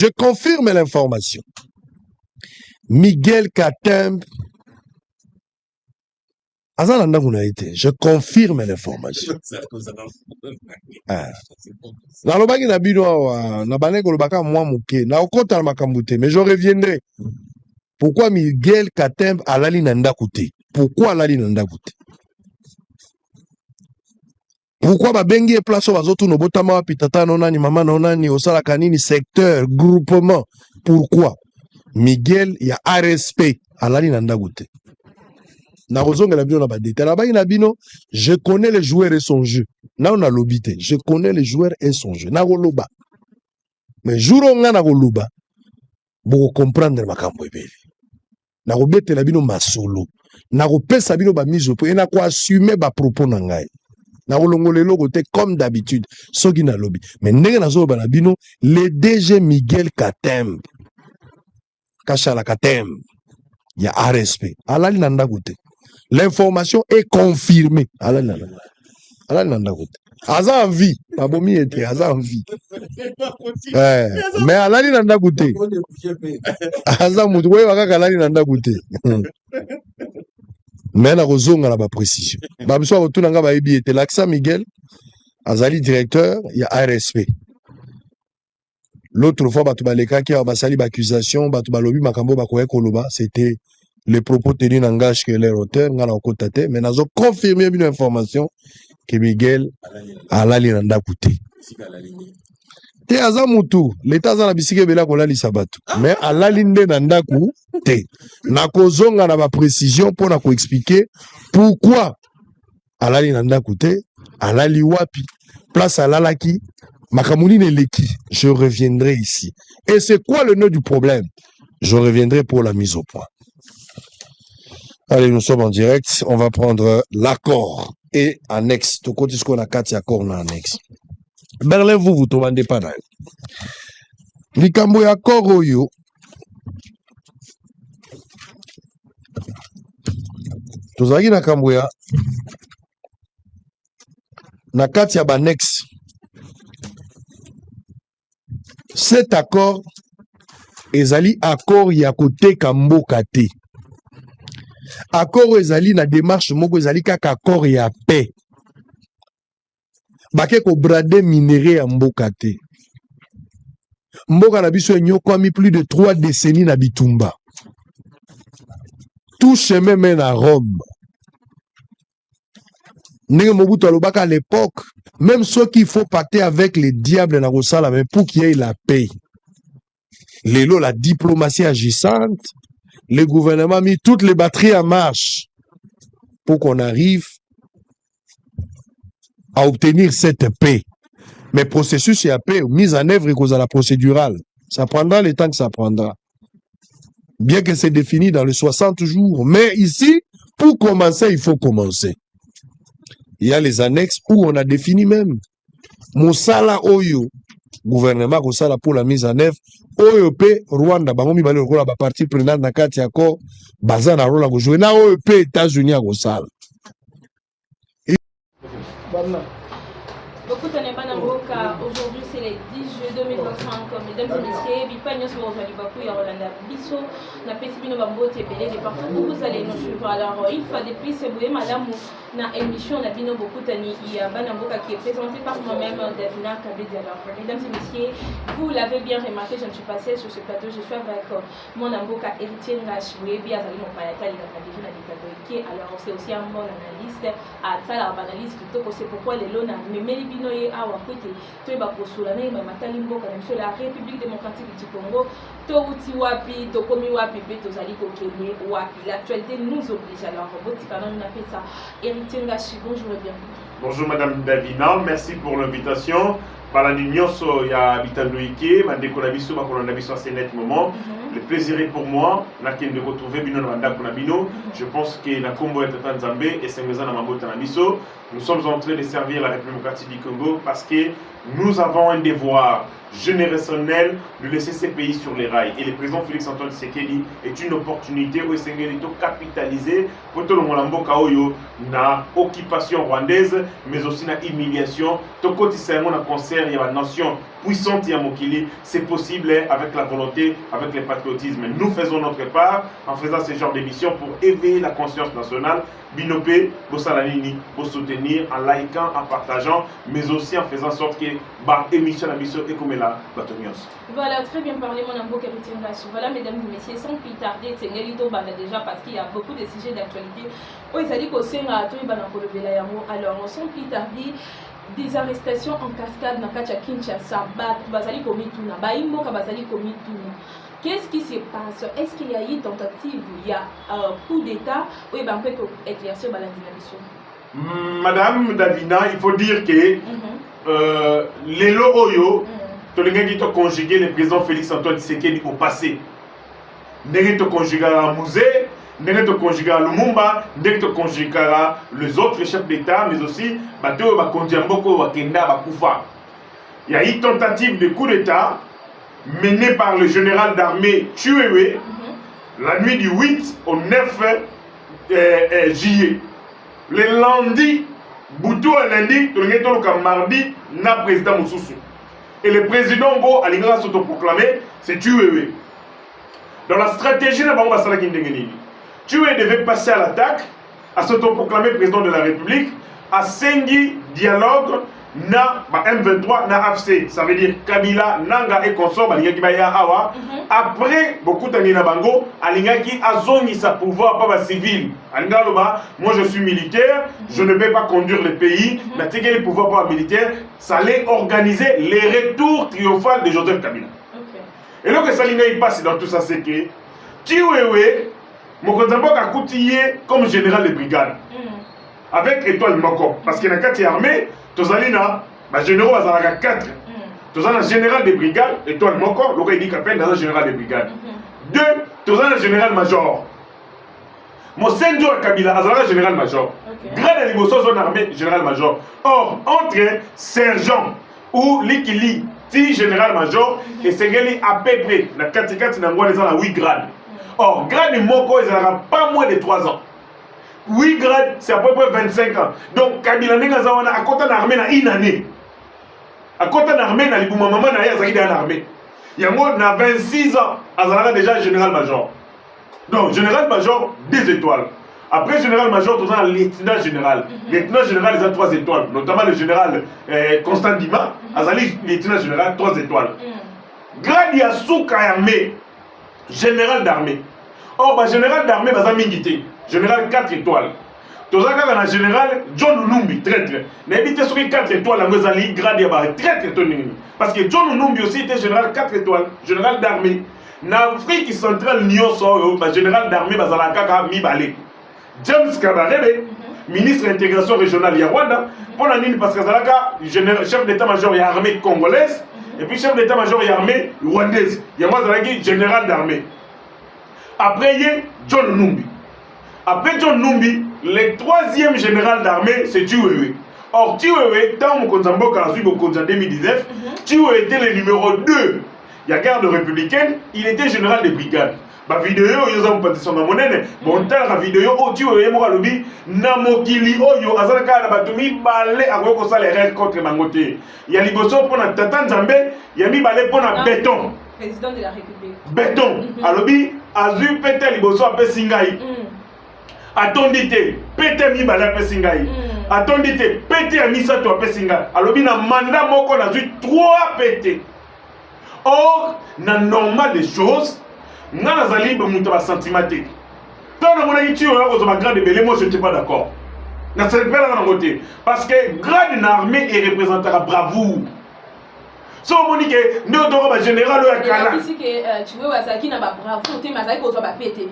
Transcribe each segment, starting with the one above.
Je confirme l'information. Miguel Katembe, je confirme l'information. Mais je reviendrai. Pourquoi Miguel Katembe a lali nanda koute? Pourquoi lali nanda koute? Pourquoi babengi e place bazotu no botama wa pitata nonani mama nonani osala kanini secteur groupement? Pourquoi Miguel ya RSP alali nanda koute? Na rozonga la bino na badeta na bayi na bino, je connais les joueurs et son jeu. Na on a lobité, je connais les joueurs et son jeu. Na goloba. Mais jour on na goloba, pour comprendre makambo ebele. Na robete la bino masolo. Na repesa bino ba mise au point, na ko assumer ba propos na ngai. Na kolongolelo kote comme d'habitude, soki na lobby. Mais ndenge nazo ba na bino, le DG Miguel Katembe. Kashala Katembe. Ya RSP. Alali nanda kote. L'information est confirmée. Alali nanda kote. Aza en vie. Babomi était aza en vie. Mais alali nanda kote. Aza mutu we wakaka alali nanda kote. Mais na kozonga na ba précision. Ba biso retourna nga ba yebi était l'Axa Miguel azali directeur ya RSP. L'autre fois batu baleka ki ba sali ba accusation batu balobi makambo ba koye koloba, c'était les propos tenus n'engagent que les auteurs nga na kotate, mais nazo confirmer une information que Miguel alali nanda kote. Te aza mutu l'état za na bisike bela kolali sabatu, mais alali nde nanda kote. Na kozonga na ba précision pour na ko expliquer pourquoi alali nanda kote, alali wapi, place alalaki, makamuni neleki. Je reviendrai ici. Et c'est quoi le nœud du problème? Je reviendrai pour la mise au point. Allez, nous sommes en direct. On va prendre l'accord et annexe. Tout côté ce qu'on a 4 accords en annexe. Berlin, vous demandez pas d'ailleurs. Likambo ya accord oyo. Tozaki na kambo ya na 4 ya annexe. Cet accord ezali accord ya kote kamboka te. Accord ezali na démarche moko ezali kaka accord ya paix. Bake ko brade minéré ya mboka te. Mboka na biso enyokwami plus de 3 décennies na bitumba. Tout chemin mène à Rome. Ndenge Mobutu alobaka à l'époque, même ceux qui faut pacter avec les diables na kosala mais pour qu'il y ait la paix. Lelo la diplomatie agissante, le gouvernement a mis toutes les batteries en marche pour qu'on arrive à obtenir cette paix. Mais processus et paix, mise en œuvre et cause à la procédurale, ça prendra le temps que ça prendra. Bien que c'est défini dans les 60 jours. Mais ici, pour commencer, il faut commencer. Il y a les annexes où on a défini même. Moussala Oyo, gouvernement Moussala pour la mise en œuvre. OEP, Rwanda, Bangomi Bale Rola, partie prenante na kati accord, Bazana Rola Gojoué, na OEP, États-Unis à Gossal. Beaucoup de aujourd'hui c'est le 10 juillet 2025, mesdames et messieurs, Bipagnos Rosali Bakou, Yolanda Bisso, na Pesibino Bambo, Tébélé, de partout où vous allez nous suivre. Alors, une fois de plus, vous voyez, madame, na émission, na Bino Beaucoup Tani, il y a Banamboka qui est présenté par moi-même, Davina Kabedi. Alors, mesdames et messieurs, vous l'avez bien remarqué, je ne suis passée sur ce plateau, je suis avec mon Amboka héritier Ngashoué, bien Ali Mopayata, il a déjà na Dikadoiki. Alors, c'est aussi un bon analyste, à Tala, analyste, c'est pourquoi les lonas, mais Melibinoye, à Wakote, Toba Kosulane, mais Matalimbo, quand même, sur la République démocratique du Congo, Touti Wapi, Tokomi Wapi, Betozali Kokene, Wapi. L'actualité nous oblige. Alors, Botikana, on appelle ça héritier Ngashi. Bonjour et bienvenue. Bonjour Madame Davina, merci pour l'invitation. Par la Nignoso, il y a Bitandoike, Mandeko Nabiso, Bakona Nabiso, c'est net moment. Le plaisir est pour moi, de retrouver Bino Nanda Konabino. Je pense que la Combo est en Zambé et c'est Mezana Mambota Nabiso. Nous sommes en train de servir la République démocratique du Congo parce que nous avons un devoir générationnel de laisser ces pays sur les rails. Et le président Félix Antoine Tshisekedi est une opportunité où il s'est capitalisé pour tout le monde na occupation rwandaise, mais aussi na humiliation. Tout côté c'est un concert, il y a une nation puissante ya Mokili, c'est possible avec la volonté, avec le patriotisme. Nous faisons notre part en faisant ce genre d'émission pour éveiller la conscience nationale. Binopé, Bossalanini, pour soutenir en likant, en partageant, mais aussi en faisant en sorte que l'émission est comme la Batonios. Voilà, très bien parlé, mon amour. Voilà, mesdames et messieurs, sans plus tarder, c'est Ngelito Banda déjà parce qu'il y a beaucoup de sujets d'actualité. Oui, ça dit qu'au Sénat, alors, sans plus tarder, des arrestations en cascade dans Kacha Kinshasa, Bazali Komituna, Baïmoka Bazali Komituna. Qu'est-ce qui se passe? Est-ce qu'il y a eu tentative? Il y a un coup d'État? Oui, ben on peut éclaircir la dynamique. Madame Davina, il faut dire que les Oyo, tu as conjugué le président Félix Antoine Tshisekedi au passé. Tu as conjugué à Musée, tu as conjugué à Lumumba, tu as conjugué à les autres chefs d'État, mais aussi il y a eu tentative de coup d'État mené par le général d'armée Chiwewe la nuit du 8 au 9 juillet. Le lundi, Boutou à lundi, le mardi, na président Moussoussou. Et le président Go a s'autoproclamé, c'est Chiwewe. Dans la stratégie de Bango Basala Kindengenini, Chiwewe devait passer à l'attaque, à s'autoproclamer président de la République, à Sengi dialogue na M23 na AFC, ça veut dire Kabila, Nanga et consort, Awa. Après, beaucoup de bango, Alingaki azongi sa pouvoir pas civil. Moi je suis militaire, je ne vais pas conduire le pays, mais les pouvoirs pas militaires, ça allait organiser les retours triomphales de Joseph Kabila. Et là que ça il passe dans tout ça, c'est que Chiwewe, Mokonzambo a coutillé comme général de brigade. Avec étoile Moko, parce qu'il y a 4 armées. Tozalina, généraux à 4. Tozalina général de brigade, étoile Moko, le dit qu'appelle dans un général de brigade. 2, Tozalina général major. Mon Senjo Kabila, Azara général major. Grade à l'Ibosso zone armée, général major. Or, entre sergent ou Likili, ti général major, et Segeli à peu près, la 4 Nangwa, ils ont 8 grades. Or, grade Moko, ils n'auront pas moins de 3 ans. 8 grades, c'est à peu près 25 ans. Donc, Kabila Nengazawana, à côté de l'armée, il y a une année. À côté de l'armée, il y a une armée. Il y a 26 ans, il y a déjà général-major. Donc, général-major, 2 étoiles. Après général-major, tu as un lieutenant général. Lieutenant général, il a 3 étoiles. Notamment le général Constant Dima, il a lieutenant général, 3 étoiles. Grade Yasuka armée, général d'armée. Or, général d'armée, il a Mingité. Général 4 étoiles. Tozaka na général John Numbi, traître. N'habite sur 4 étoiles, la Mozali, grade Yaba, traître. Parce que John Numbi aussi était général 4 étoiles, général d'armée. En Afrique centrale, général d'armée, Bazalaka, Mibale. James Kabarebe, ministre d'intégration régionale, il y a Rwanda. Pour la ligne, parce que Zalaka, chef d'état-major, il y a armée congolaise. Et puis chef d'état-major, il y a armée rwandaise. Il y a moi, général d'armée. Après, il y a John Numbi. Après John Numbi, le 3e général d'armée, c'est Chiwewe. Or, Chiwewe, dans mon Konzambo, quand je suis en 2019, Chiwewe était le numéro 2. Il y a garde républicaine, il était général de brigade. Ma vidéo, ils ont pas son monnaie. Bon, la vidéo, Chiwewe, moi, lobi, Namokili, Oyo, Azalaka, Batumi, balé, à quoi ça les règles contre Mangoté. Il y a Liboso pour la Tatan Zambé, il y a mis balé pour la béton. Président de la République. Béton. Alobi, Azu, Pété, Liboso, à Pessingaï. Attendez, pété mi bala pesingai. Attendez, pété a mis ça toi pesingai. Alors bien mandat moko na eu 3 pété. Or, na normal des choses, na nazali ba muta ba sentimentique. Tant na mona yitu o zo ba grade belé, moi je n'étais pas d'accord. Na c'est pas là côté parce que grade une armée est représentera bravoure. So monique ne doro ba général o akala. Ici que tu veux wasaki na ba bravoure, te mazali ko zo ba pété.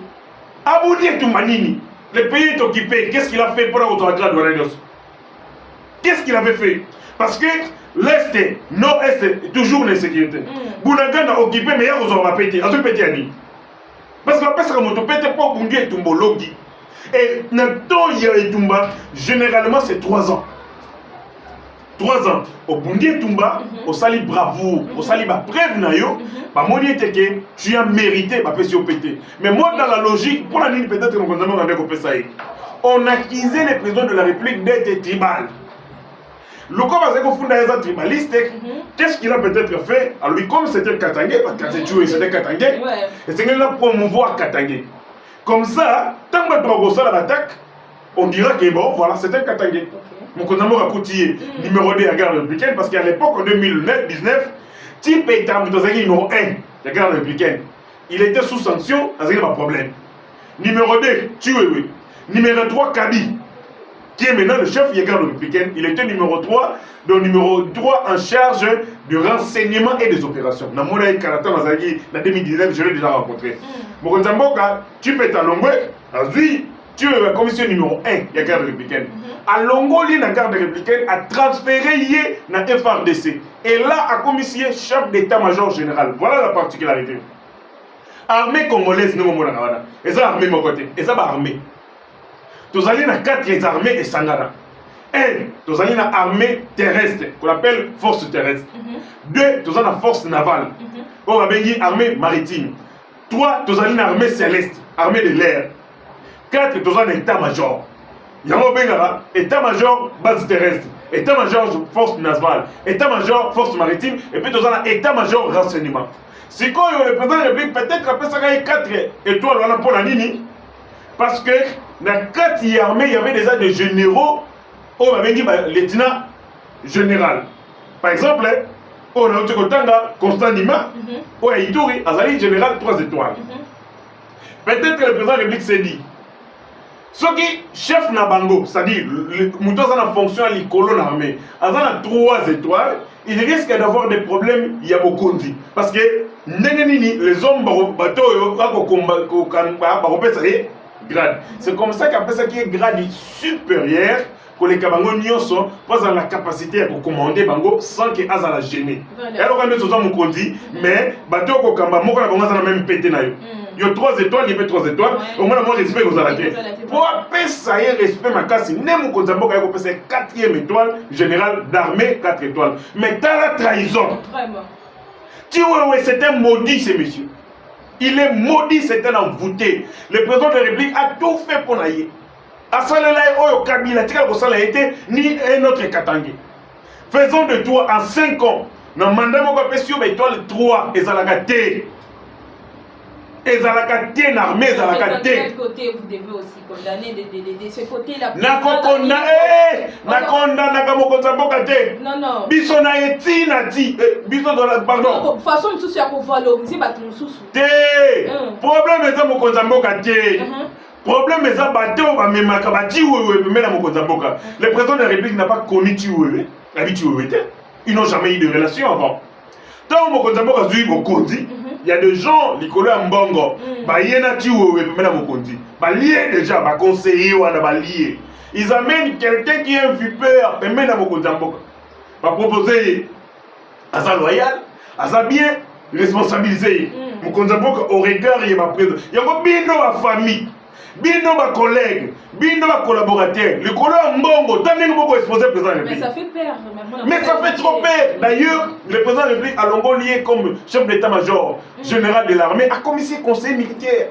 Aboudi tout manini. Le pays est occupé. Qu'est-ce qu'il a fait pour avoir la grade de Radios? Qu'est-ce qu'il avait fait? Parce que l'Est, Nord-Est, toujours l'insécurité. Bounagan a occupé, mais il y a un pété. A pété à ni. Parce que la personne qui a pété pour Bungi et Tumbo Logi. Et Nato Yatumba, généralement, c'est 3 ans. 3 ans. Au Bundi Tumba, au sali bravoure, au sali ba preuve na yo, ba moni était que tu as mérité ba pesi pété. Mais moi dans la logique, pour la ligne peut-être mon condamné on a découpé ça. On accusait le président de la République d'être tribal. Le corps a été tribaliste. Qu'est-ce qu'il a peut-être fait? Alors lui, comme c'était Katangé, parce que c'était Katangé, et c'est qu'il a promouvoir Katangé. Comme ça, tant que tu as l'attaque, on dira que bon, voilà, c'était Katangé. Mon condamné a coutillé numéro 2 à la garde républicaine, parce qu'à l'époque, en 2019, type état numéro 1 de la garde républicaine. Il était sous sanction, ça c'est pas problème. Numéro 2, Tué. Numéro 3, Kabi, qui est maintenant le chef de la garde républicaine. Il était numéro 3, donc numéro 3 en charge du renseignement et des opérations. Dans mon Canada, en 2019, je l'ai déjà rencontré. Mon Zamboka, tu peux t'allonguer, tu es la commission numéro 1 de la garde républicaine. À Longo, la garde républicaine a transféré dans FRDC. Et là, a commissionné chef d'état-major général. Voilà la particularité. Armée congolaise, nous, et ça, armée, mon côté. Et ça, armée. Nous allons dans 4 armées et Sangara. 1, nous allons dans l'armée terrestre, qu'on appelle force terrestre. 2, nous allons dans la force navale, on appelle l'armée maritime. 3, nous allons dans l'armée céleste, armée de l'air. 4, nous allons dans l'état-major. Il y a un état-major base terrestre, état-major force navale, état-major force maritime, et puis nous allons dans l'état-major renseignement. Si quand le président de la République peut-être après ça, il y a 4 étoiles pour la Nini, parce que dans 4 armées, il y avait déjà des généraux, on avait dit lieutenant général. Par exemple, on a eu Constant Nima, on a Ituri, Azali général 3 étoiles. Peut-être que le président de la République s'est dit, ce qui chef Nabango, c'est-à-dire le mouton a la fonction à l'école de l'armée, a 3 étoiles, il risque d'avoir des problèmes, il y a beaucoup de parce que les hommes bateau grade. C'est comme ça qu'après ça qui est grade supérieur, que les Kabango Nyonso posent la capacité à commander Bango sans que Aza la gêner. Et alors quand nous sommes conduits, mais bateau ko kamba moko na bango ça même pété na yo. Il y a 3 étoiles, il y a 3 étoiles. Au moins moi respect aux arrêtés. Pour appeler ça y est respect ma casse, nem ko nzambo ka ko passer 4e étoile général d'armée 4 étoiles. Mais t'as la trahison. Vraiment. Tu vois c'est un maudit ce monsieur. Il est maudit, c'est un envoûté. Le président de la République a tout fait pour naïe. À Salelaï, Oyo Kabila, Tika été ni un autre Katangé. Faisons de toi en 5 ans. Dans le mandat, on va sur l'étoile 3 et Zalagate. Et Zalagate, l'armée, Zalagate. De quel côté vous devez aussi condamner de ce côté-là? Non, non. Biso na eti na ti. Biso dans la pardon. De façon, tout ça pour valoriser, tout sous. Problème est ça, mon Konzamboka. Problème est ça, le président de la République n'a pas connu Tioué. Ils n'ont jamais eu de relation avant. Tant mon Konzamboka a il y a des gens, les collègues en Bongo, déjà, conseiller ou lié. Ils amènent quelqu'un qui est un vipeur, et même va proposer à sa loyal, à sa bien responsabilisé. Mokonzamboka au regard de ma présence. Il y a ma famille, ma collègue, ma collaborateur. Le collègue Mbongo, tant que nous exposé le président de la République. Mais ça fait peur. Mais ça fait trop peur. D'ailleurs, le président de la République a longuement lié comme chef d'état-major général de l'armée à commissaire conseiller militaire.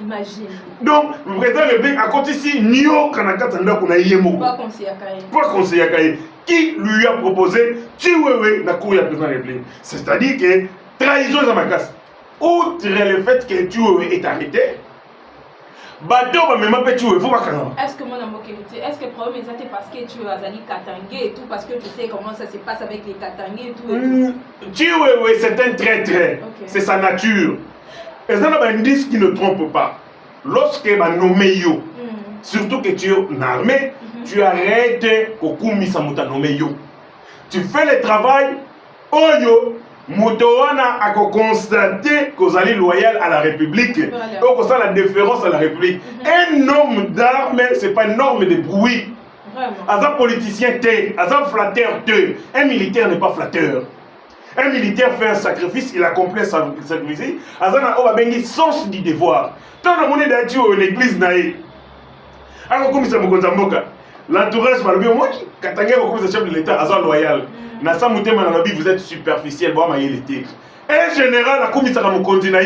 Imagine. Donc, le président de la République a compté ici Nio Kanakatanda Kunayemo. Pas conseiller Akaye. Pas conseiller Akaye. Qui lui a proposé Tiwewe na cour du président de la République. C'est-à-dire que trahison dans ma casse. Outre le fait que Tiwewe est arrêté, est-ce que mon amour est-ce que le problème est parce que tu as Zali Katangé et tout, parce que tu sais comment ça se passe avec les Katangé et tout, Tiwewe, c'est un traître. C'est sa nature. Et ça, c'est un indice qui ne trompe pas. Lorsque tu nommé yo, surtout que tu es en armée, tu arrêtes Kokumi Samuta nommé yo. Tu fais le travail, Oyo, Motowana a constaté que vous allez loyal à la République. Donc, vous avez la déférence à la République. Un homme d'armes, ce n'est pas une norme de bruit. Un politicien, un flatteur, un militaire n'est pas flatteur. Un militaire fait un sacrifice, il accomplit un sacrifice. Il a un sens du devoir. Tant que vous êtes dans l'église, alors comme ça, L'entourage m'a dit, moi, Katangé, comme chef de l'État, agent loyal. Nasa Moutema Nanabi, vous êtes superficiel, bon, ma yélété. Un général a commis ça mon continent.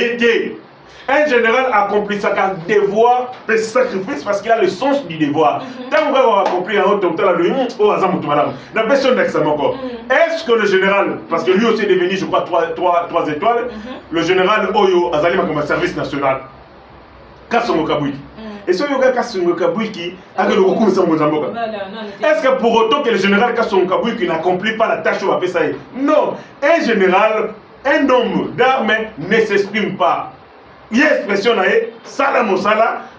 Un général accomplit sa devoir, fait sacrifice parce qu'il a le sens du devoir. Tant qu'on va accomplir un autre temps, la personne d'examen encore. Est-ce que le général, parce que lui aussi est devenu, je crois, 3 étoiles, le général Oyo Azali comme un service national, Kassongo Kabouiki. Et ce yoga Kassongo Kabouiki a le recours de Mozambique. Est-ce que pour autant que le général Kassongo Kabouiki n'accomplit pas la tâche au Apessaï? Non. Un général, un homme d'armes ne s'exprime pas. Il y a une expression,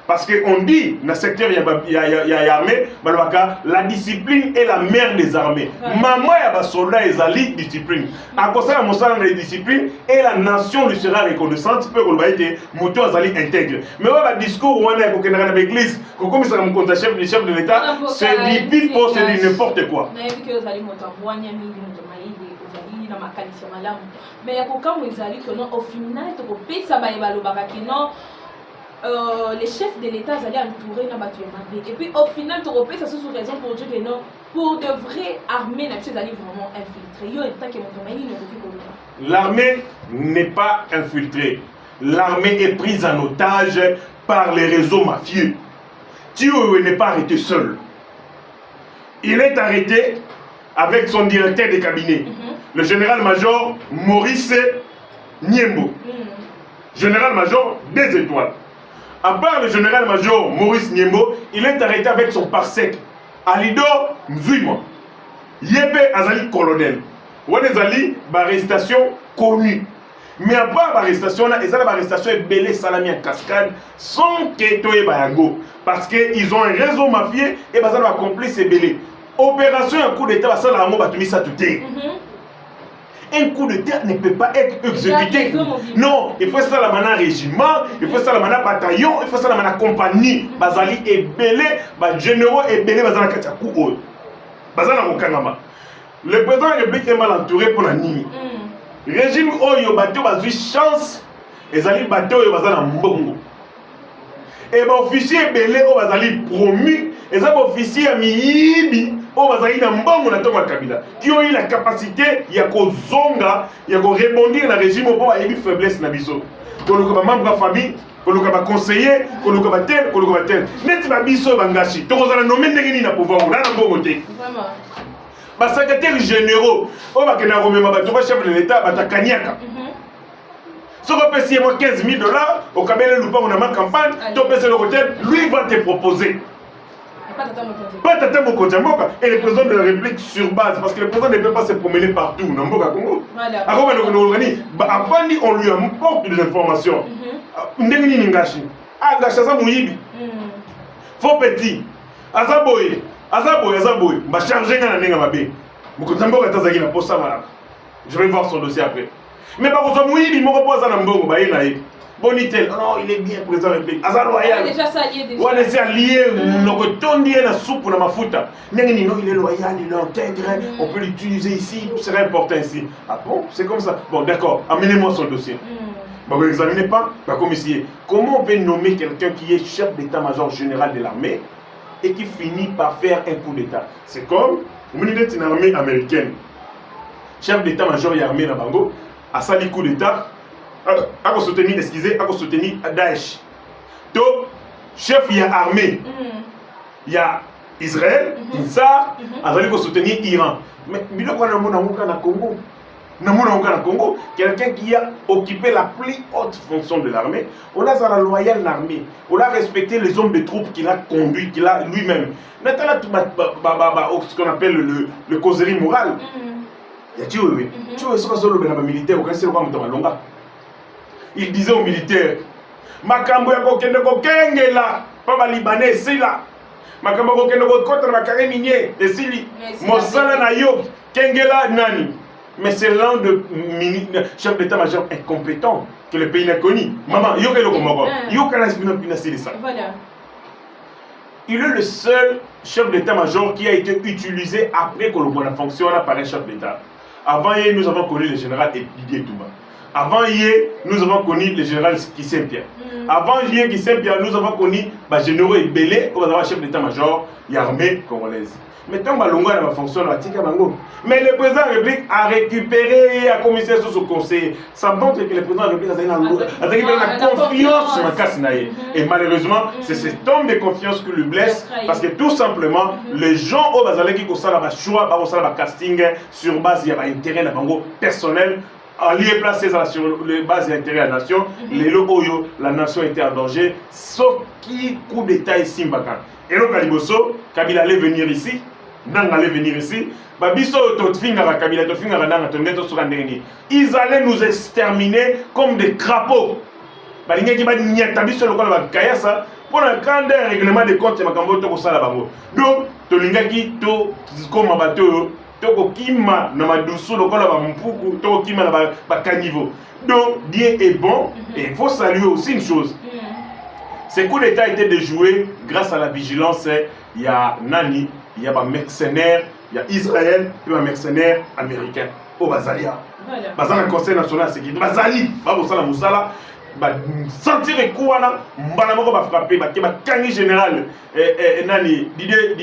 parce qu'on dit dans le secteur il y a armée, la discipline est la mère des armées. Maman y a soldat et zali discipline. À cause de la discipline, et la nation lui sera reconnaissante, peut être moto zali intègre. Mais le discours où on est dans l'église, comme ça comme chef de l'État, c'est du pipe, c'est du n'importe quoi. Mais au final, les chefs de l'État allaient entourer la bataille. Et puis au final, tu repères ça sous raison pour dire que non, pour de vraies armées, les allaient vraiment infiltrer. L'armée n'est pas infiltrée. L'armée est prise en otage par les réseaux mafieux. Tio n'est pas arrêté seul. Il est arrêté avec son directeur de cabinet, le général-major Maurice Niembo. Général-major des étoiles. À part le général-major Maurice Niembo, il est arrêté avec son parsec, Alido Nzuima. Yebe Azali colonel. Ouanezali, arrestation connue. Mais à part l'arrestation, l'arrestation est belée salami en cascade sans que Toye Bayango. Parce qu'ils ont un réseau mafieux et Bazal va complice et belé. Opération un coup d'état, ça la mot ça tout est. Un coup d'état ne peut pas être exécuté. Non, il faut ça la mana régiment, il faut ça la mana bataillon, il faut ça la mana compagnie. Bazali est belé, généraux est belé, Bazala Katiakou. Bazala Okangama. Le président de la République est mal entouré pour la nuit. Régime Oyo Bateau a eu chance, et Zali Bateau Oyo Bazala Mbongo. Et l'officier belé au Bazali promu, et les officiers à Miyibi, au Bazali Mbongo na Tonga Kabila, qui ont eu la capacité, il y a qu'au zonga, il y a qu'au rebondir dans le régime au pouvoir, il y a eu faiblesse na biso. Qu'on nous a membre de la famille, qu'on nous a conseillé, qu'on nous a tel, qu'on nous a tel. Net ma biso bangashi, tu as nommé Negini na pouvoir, là na Mbongo te. Vraiment. Les secrétaires généraux, le chef de l'État, Kanyaka. Si on peut payer 15 000 $, au Kabele Loupa, on a ma campagne, tu peux payer le côté, lui va te proposer. Pas Tata Mokonjamoka. Et le président de la République sur base, parce que le président ne peut pas se promener partout dans Mboka Congo. Avant, on lui apporte des informations. Ndengini Ningashi. Ah, Gachaza Mouyibi. Faux petit. Azaboye. Azaboye, va charger un année à ma baie. Je vais voir son dossier après. Mais par contre, oui, il me repose à Nambo, Bonitel, non, il est bien président de la République. Azaloyal. Déjà ça lié déjà. On est allié, on dit la soupe pour la mafuta. Non, il est loyal, il est intègre, on peut l'utiliser ici, tout serait important ici. Ah bon, c'est comme ça. Bon, d'accord, amenez-moi son dossier. Vous n'examinez pas, commissaire. Comment on peut nommer quelqu'un qui est chef d'état-major général de l'armée et qui finit par faire un coup d'état? C'est comme une armée américaine. Chef d'état-major et armée Nabango a sali coup d'état, a soutenir, excusez, a soutenir Daesh. Donc, chef il y a armée, il y a Israël, Insar, a sali soutenir Iran. Mais il y a un Congo. Congo, quelqu'un qui a occupé la plus haute fonction de l'armée, on a la loyale l'armée, on a respecté les hommes de troupes qu'il a conduits, qu'il a lui-même. Ce qu'on appelle le causerie morale. Il disait aux militaires, Makambo ya kokende kokengela, pas libanais c'est là. Makambo kokende kokota na bakare minier, esili. Mosala na yo kengela nani. Mais c'est l'un de chef d'état-major incompétent que le pays n'a connu. Maman, il est le seul chef d'état-major qui a été utilisé après que le bon fonction par un chef d'état. Avant, nous avons connu le général Didier Touma. Avant hier, nous avons connu le général Kissimpierre. Avant hier Kissimpierre, nous avons connu le général Ebele, nous avons chef d'état-major de l'armée congolaise. Maintenant, Balongo a fonction mais le président de la République a récupéré, a commissaire sur ce conseil. Ça montre que le président de la République a récupéré la confiance sur la casse. Et malheureusement, c'est cet homme de confiance qui le blesse parce que tout simplement, les gens au Bazalé qui ont choix, ont casting sur base d'intérêt personnel. Allié placé sur les bases d'intérêt à la nation, les Oyo, la nation était en danger, sauf qui coup d'état ici. Et donc, Kaliboso, Kabila allait venir ici. Nang allait venir ici, ils allaient nous exterminer comme des crapauds. Pour un grand règlement de compte, donc, Tolingaki, comme un bateau, Tokokima, Namadusu, le Kola Bampuku, Tokokima, Bakanivo. Donc, Dieu est bon, et il faut saluer aussi une chose. Ce coup d'État était déjoué grâce à la vigilance. Il y a Nani, il y a un mercenaire, il y a Israël, et un mercenaire américain au Bazalia. Bazali, le Conseil national de sécurité. Bazali, Babosala Moussala, sentir quoi là, Mbalamoko va frapper, Kangi général, Nani,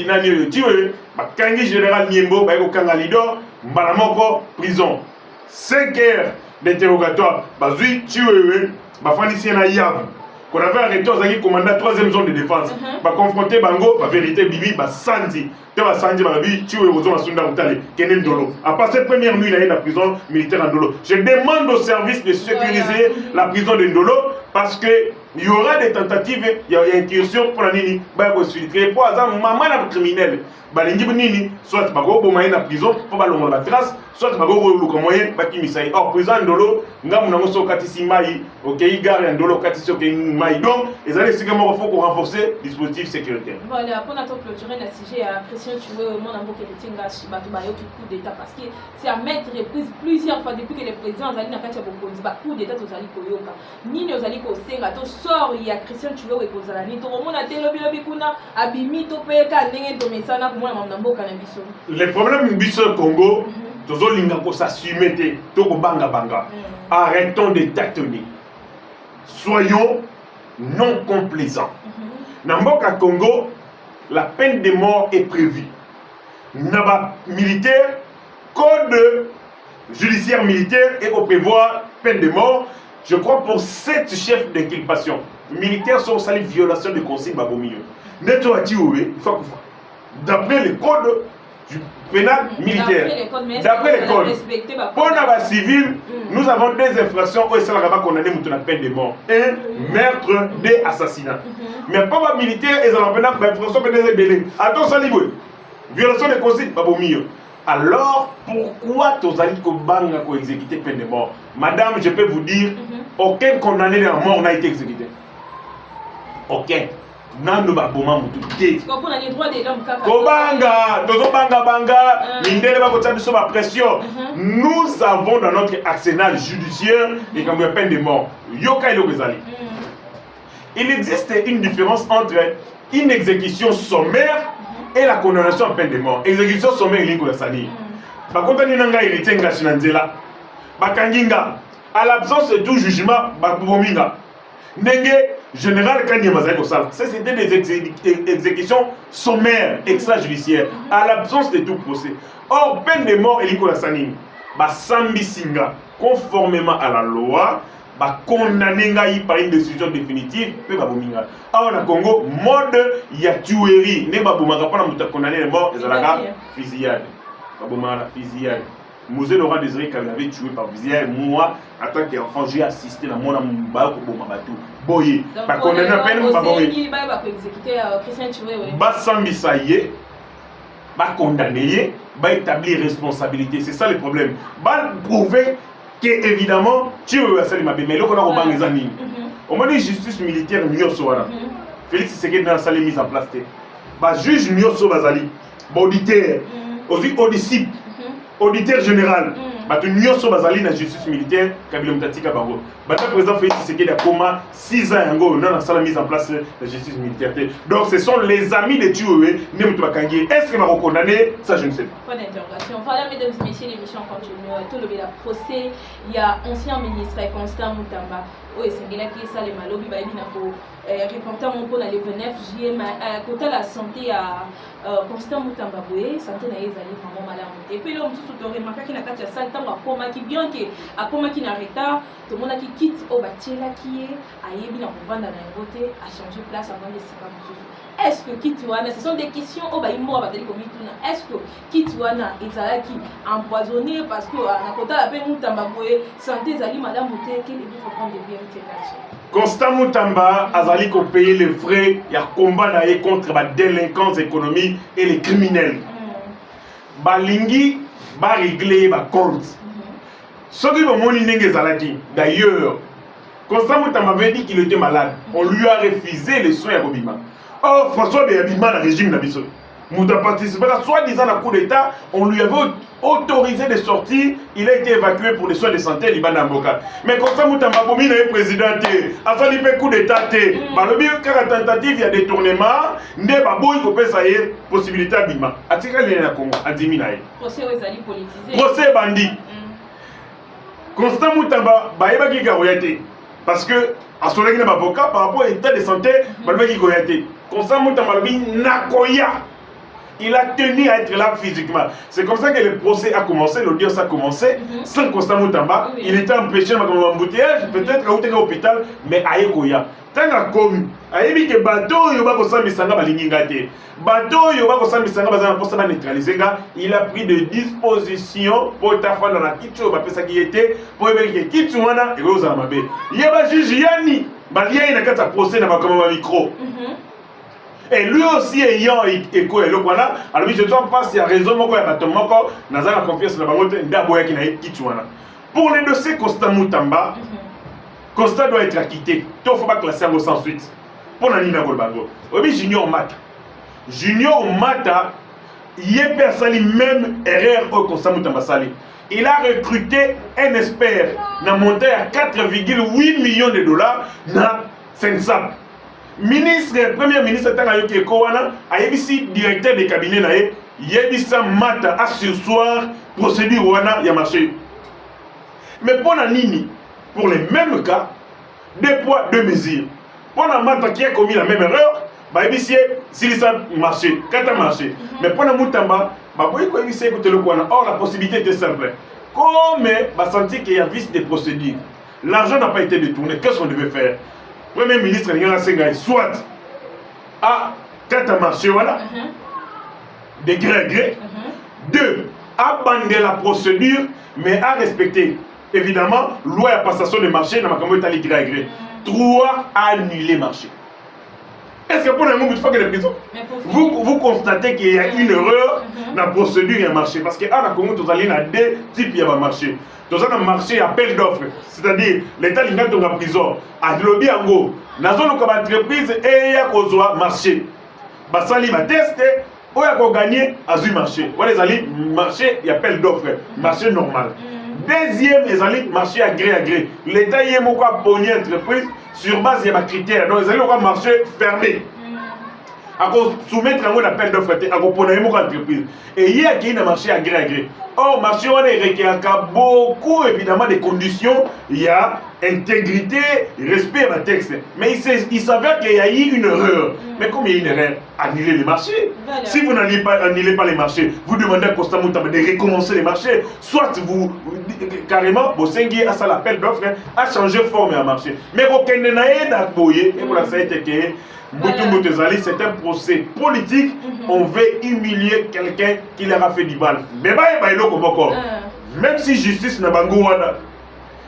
Nani, Tiwe, Kangi général Niembo, Kangalido, Mbalamoko, prison. 5 heures d'interrogatoire, Bazui, Tiwe, Bafani Siena Yav. Qu'on avait arrêté aux commandant 3e zone de défense. Bah confronter Bango, la vérité Bibi, bah Sandy. Tu vas Sandy, bah Bibi, tu es aux zones à Sunda Moutali, Kenen Dolo. À part cette première nuit, il y a la prison militaire en Dolo. Je demande au service de sécuriser la prison de Ndolo parce que il y aura des tentatives, il y a une incursion pour la Nini, bah pour se filtrer, pour hasard, maman la criminelle. Bah l'Indibu Nini, soit bah go pour la prison, pour pas l'on la trace, soit bah go le moyen, bah qui misai. Or prison Ndolo, ngam nangoso katisi mai, ok, gare Ndolo katisi ok mai. Donc, les années sécurisées, il faut renforcer le dispositif sécuritaire. Voilà, pour notre clôturer le sujet à Christian Tchoué, au monde en boucle de Tinga, Shibatubayo, tout coup d'État, parce que c'est à mettre reprise plusieurs fois depuis que le président Zali n'a pas été proposé, coup d'État, aux Ali Koyoka, ni nos Ali Kosenga, tout sort, il y a Christian Tchoué, et Kozalani, tout le monde a été lobby Kuna, Abimi, Topeka, Nengen, Tomesana, pour moi, Mambo, Kanabiso. Les problèmes du Bisso Congo, tous les gens qui s'assument, Toko Banga Banga, arrêtons de tâtonner. Soyons non complaisants. Dans Mboka Congo, la peine de mort est prévue. Naba militaire, code judiciaire militaire et au prévoir peine de mort, je crois pour 7 chefs d'inculpation. Militaires sont salés violation de consigne Babomio. Neto a tué, d'après le code pénal militaire. D'après les codes. Pour les civils, nous avons 2 infractions où ils ont condamné à la peine de mort. 1, meurtre, 2, assassinat. Mais pour les militaires, ils ont une infraction de délai. Attention, violation de consigne, pas mieux. Alors, pourquoi tous allez exécuter peine de mort? Madame, je peux vous dire, aucun condamné à mort n'a été exécuté. Aucun. Nando baboma mutu te kobanga tozo banga banga mindele bakota biso ba pression. Nous avons dans notre arsenal judiciaire et comme peine de mort yoka ilo bezali. Il existe une différence entre une exécution sommaire et la condamnation à peine de mort. Exécution sommaire lingo ya sali bakonta ni nanga héritier ngashi na nzela bakanginga à l'absence de tout jugement babominga ndenge général c'était des exécutions sommaires, extrajudiciaires, à l'absence de tout procès. Or, peine de mort, Sambi Singa, conformément à la loi, condamné par une décision définitive, or, au Congo, mode ya tuerie, ne pas condamné les morts, les fusillade. Fusillade. Mosé Laurent Désiré Kabila avait tué par fusillade. Moi, en tant qu'enfant, j'ai assisté à mon amour pour Mabatou. Boye. Par condamné à peine, pas boye. Bas Sambisaye, bas condamné, bas établir responsabilité. C'est ça le problème. Bas prouver que, évidemment, tu es à Salimabé. Mais là, on a au banc des amis. On m'a dit justice militaire, Nyosowara. Félix Tshisekedi dans la salle mise en place. Bas juge Nyoso Bazali. Auditeur. Aussi auditeur. Auditeur général, bato nyonso bazali na justice militaire Kabila mutatika bango bata président Félix Tshisekedi akoma 6 ans yango na la mise en place la justice militaire. Donc ce sont les amis de Tuoé ne mutu bakangi. Est-ce que va condamner ça, je ne sais pas. Point d'interrogation. Voilà, mesdames et messieurs, l'émission continue. Tout le procès, il y a ancien ministre Constant Moutamba. Oui, c'est là qui est ça, les malobis, bah, il y a reporter mon pôle le 29 juillet, côté la santé à Constant Moutamba, santé na ezali vraiment malade. Et puis là, on se trouve remarquer qu'il y a quatre salles, tant à coma qui bien que à coma qui n'arrête pas, tout le monde qui quitte au bâtiment qui est à yebi na vendre dans côté à changer place avant de se faire. Est-ce que Kitouana, ce sont des questions au baïmo à comme est-ce que Kitouana est qui empoisonné parce que à côté la paix Moutamba santé zali madame Mouté qui est prendre des biens Constant Moutamba azali ko payer les frais ya combat naé contre la délinquance économique et les criminels. Balingi ba régler ba compte. Ce qui va moni ndenge zalaki. D'ailleurs, Constant Moutamba avait dit qu'il était malade. On lui a refusé les soins à Bobima. Or, François Béabima, le régime Nabiso, Mouta participé à soi-disant à coup d'État, on lui avait autorisé de sortir, il a été évacué pour les soins de santé à Liban Amboka. Mais comme ça, Mouta Maboumi n'est pas président, à ça, il fait coup d'État. Le bien que la tentative, il y a détournement, n'est pas beau, il faut ça y est, possibilité à Bima. À ce qu'il y a à Diminaï. Procès aux alliés politisés. Procès bandit. Constant Moutamba, Baïba qui garoyate. Parce que, à son avocat, par rapport à l'état de santé, Baïba qui garoyate. Constant Moutamba, Nakoya. Il a tenu à être là physiquement. C'est comme ça que le procès a commencé, l'audience a commencé. Sans Constant Moutamba, il était empêché dans l'embouteillage, peut-être à l'hôpital, mais à Ekoya. Tant que comme, ayebi que bateau yoba kosambisanga balingingate. Bateau yoba kosambisanga bazana pour ça neutraliser nga, il a pris des dispositions pour ta femme dans la kitcho ba pesa qui était pour que kitcho wana et aux amabe. Yeba juge yani, balia ina kata procès na ba comme micro. Et lui aussi ayant écho et le voilà, alors je dois face à raison moko ya bato moko nazana confiance na bango te ndaboya ki na kitcho wana. Pour les dossiers Constant Moutamba, Constant doit être acquitté. Il ne faut pas classer en sans suite. Pour Nina Golbango. Oui, Junior Mata. Junior Mata, il est personne même erreur au Constant Moutamba Sali. Il a recruté un expert dans monté à 4,8 millions de dollars dans Sensap. Premier ministre Tangayoke Kowana, a ici directeur de cabinet nae, Yebisa Mata a sursoir procédure wana ya marché. Mais pour Nini, pour les mêmes cas, deux poids, deux mesures. Pour la Mata qui a commis la même erreur, bah si ça marché, quand ça marché. Mais pour la Moutamba, bah écoutez le point. Or la possibilité était simple. Comme bah senti qu'il y a vice des procédures, l'argent n'a pas été détourné. Qu'est-ce qu'on devait faire? Premier ministre, soit à quand ça marché, voilà, de gré à gré. Deux, abandonner la procédure, mais à respecter. Évidemment, loi de passation de marché, dans ma communauté gré à gré. 3, annuler marché. Est-ce que pour le moment, il faut que les prisons, vous constatez qu'il y a une erreur dans la procédure et le marché? Parce que à la communauté, vous allez dans deux types de marché. Dans un marché appel d'offres, c'est-à-dire l'État qui est en prison, à lobby en go, dans une entreprise et il y a un marché. Basali va tester, ou il y a gagné à ce marché. Vous allez marché et appel d'offres, marché normal. Deuxième, ils allaient marcher à gré. L'État y est beaucoup pogné entreprise sur base de critères. Donc, ils allaient marcher fermé. À soumettre un appel d'offres, à poser beaucoup d'entreprises. Et il y a qui a marché à gré. Or, marché, on a beaucoup, évidemment, de conditions. Il y a intégrité, respect à la texte. Mais il s'avère qu'il y a eu une erreur. Mais comme il y a une erreur, annulez les marchés. Voilà. Si vous n'annulez pas les marchés, vous demandez à Constant Moutamba de recommencer les marchés. Soit vous, carrément, vous avez à ça l'appel d'offres, à changer forme à marché. Mais vous n'avez pas et vous savez que c'est un procès politique. On veut humilier quelqu'un qui leur a fait du mal. Mais même si justice n'a pas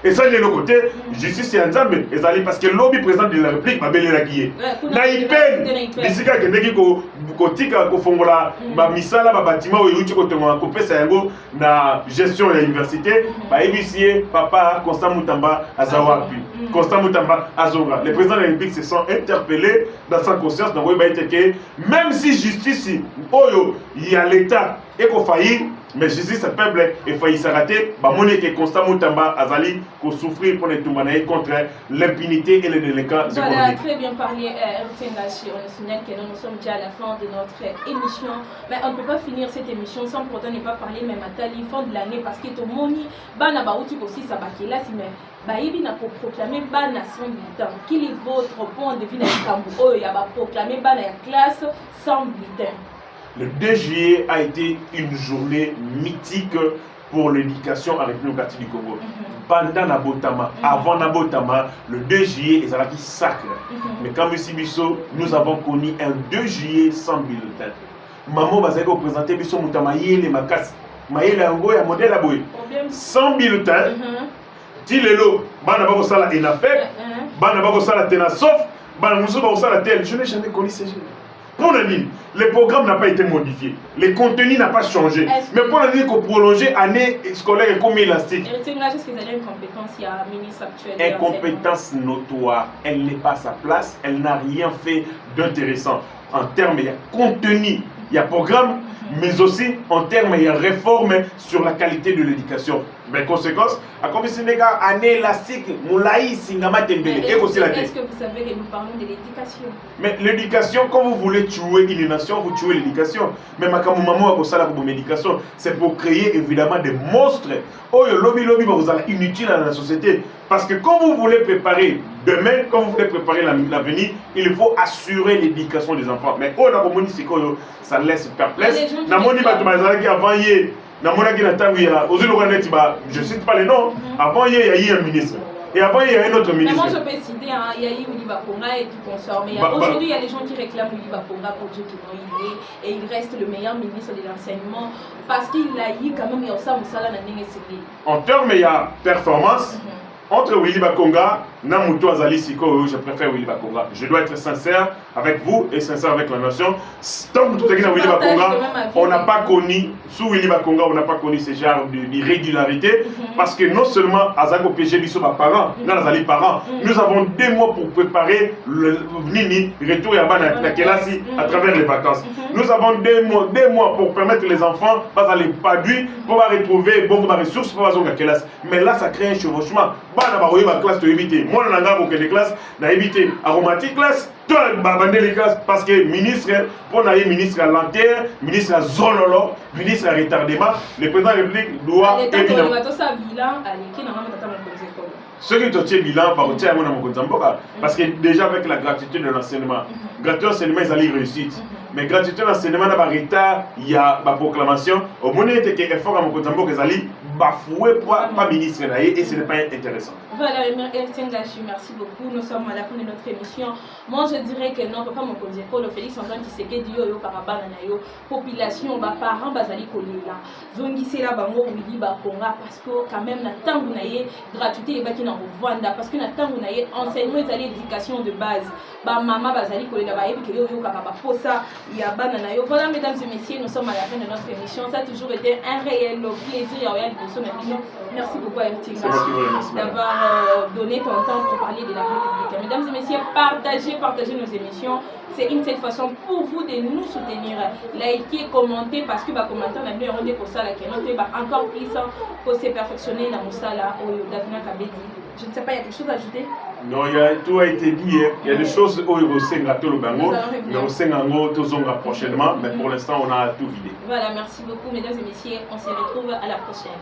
et ça, de l'autre côté, justice c'est un zambé. Parce que le lobby président de la République m'a belé la guillée. Naïpen, ici, quand on dit qu'on fongola, misala, bâtiment, où il y a coupé ça na gestion de l'université, papa Constant Moutamba Azawa. Constant Moutamba Azonga. Le président de la République se sent interpellé dans sa conscience. Même si justice, il y a l'État et qu'on faillit, Mais Jésus c'est peuple et failli s'arrêter. Bah mon que constant Moutamba Azali pour souffrir pour les Toumanaï contre l'impunité et les délinquants. Voilà, très bien parlé, RTNH. On signale que nous sommes déjà à la fin de notre émission. Mais on ne peut pas finir cette émission sans pour autant ne pas parler même à Tali, fin de l'année, parce que tout le monde, Bana Baouti aussi, ça va qu'il là, si même. Baïbi n'a pas proclamé Bana sans bulletin. Quel est votre point de vue dans le Cambou? Oh, il y a proclamé Bana classe sans bulletin. Le 2 juillet a été une journée mythique pour l'éducation avec le quartier du Congo. Pendant Nabotama, avant Nabotama, le 2 juillet, ils avaient sacré. Mais quand M. Bisso, nous avons connu un 2 juillet sans bulletin. Maman va se présenter Bisso Moutama, les Makas, Maïle Ango et un modèle à bouer. Sans bulletin, Tilelo, Banabako Sala Enafek, Banabako Sala Tenasof, Banabako Sala Tel. Je n'ai jamais connu ces gens. Pour la ligne, le programme n'a pas été modifié, le contenu n'a pas changé. Mais pour la ligne qu'on prolongeait année scolaire comme élastique. Est-ce que vous avez une compétence, il y a un ministre actuel? Incompétence notoire, elle n'est pas à sa place, elle n'a rien fait d'intéressant. En termes, il y a contenu, il y a programme, mais aussi en termes, il y a réforme sur la qualité de l'éducation. Mais conséquence, à comme Sénégal, année élastique, Moulaï, Singama, Tembele, et aussi la tête. Est-ce que vous savez que nous parlons de l'éducation? Mais l'éducation, quand vous voulez tuer une nation, vous tuez l'éducation. Mais ma maman a ça pour l'éducation, c'est pour créer évidemment des monstres. Oh, le lobby, vous allez inutile dans la société. Parce que quand vous voulez préparer demain, quand vous voulez préparer l'avenir, il faut assurer l'éducation des enfants. Mais oh, la communauté, ça laisse perplexe. Je ne cite pas les noms. Avant, il y a eu un ministre. Et avant, il y a un autre ministre. Mais moi, je peux citer, hein, il y a eu Willy Bakonga et tout consort. Mais aujourd'hui, il y a des gens qui réclament Willy Bakonga pour dire qu'il est et il reste le meilleur ministre de l'enseignement parce qu'il a eu quand même Yossa Moussala Nanenge Sili. En termes, il y a performance. Entre Willy Bakonga et Namuto Azali Siko, je préfère Willy Bakonga. Je dois être sincère avec vous et sincère avec la nation. Tant que tout est Willy Bakonga, on n'a pas connu, sous Willy Bakonga, on n'a pas connu ce genre d'irrégularité. Parce que non seulement Azago PG Bisso parents, Nazali parents, nous avons 2 mois pour préparer le Nini, retour à la Kelasi à travers les vacances. Nous avons 2 mois pour permettre les enfants pas aller paduire, pour retrouver bon ressources pour aller à Kelasi. Mais là, ça crée un chevauchement. La classe de éviter. Moi, je n'ai pas de classe, j'ai évité aromatique classe, toi, les classes, parce que ministre, pour aller ministre à l'antenne, ministre à Zololo, ministre à retardement, le président de la République doit évidemment. Ce qui est au bilan, parce que déjà avec la gratuité de l'enseignement, gratuité de l'enseignement, ils allaient réussir. Mais gratuité de l'enseignement, il y a la proclamation. Au moment où il y a effort à Mokotambo, ils allaient bafouer pas ministre et ce n'est pas intéressant. Voilà, merci beaucoup. Nous sommes à la fin de notre émission. Moi, je dirais que non, papa Mokonzi Paul Félix Antoine Tshisekedi yo Karabana na yo population, parents bazali kolela. Zongi c'est là bango Willy Bakonga parce que quand même na tangu na ye gratuité et baki na Rwanda parce que na tangu na ye enseignement et éducation de base. Ba maman bazali kolela ba yebi que yo Karaba posa ya bana na yo. Voilà mesdames et messieurs, nous sommes à la fin de notre émission. Ça a toujours été un réel plaisir à regarder pour merci beaucoup à RTNH d'avoir donné ton temps pour parler de la République. Mesdames et messieurs, partagez nos émissions. C'est une seule façon pour vous de nous soutenir. Likez, commentez parce que commentaire on a bien rendu pour ça encore plus pour se perfectionner dans Moussala ou Davina Kabedi. Je ne sais pas, il y a quelque chose à ajouter? Non, tout a été dit. Il y a des choses au Sengato le Bango, mais au Sengango, tout prochainement. Mais pour l'instant, on a tout vidé. Voilà, merci beaucoup, mesdames et messieurs. On se retrouve à la prochaine.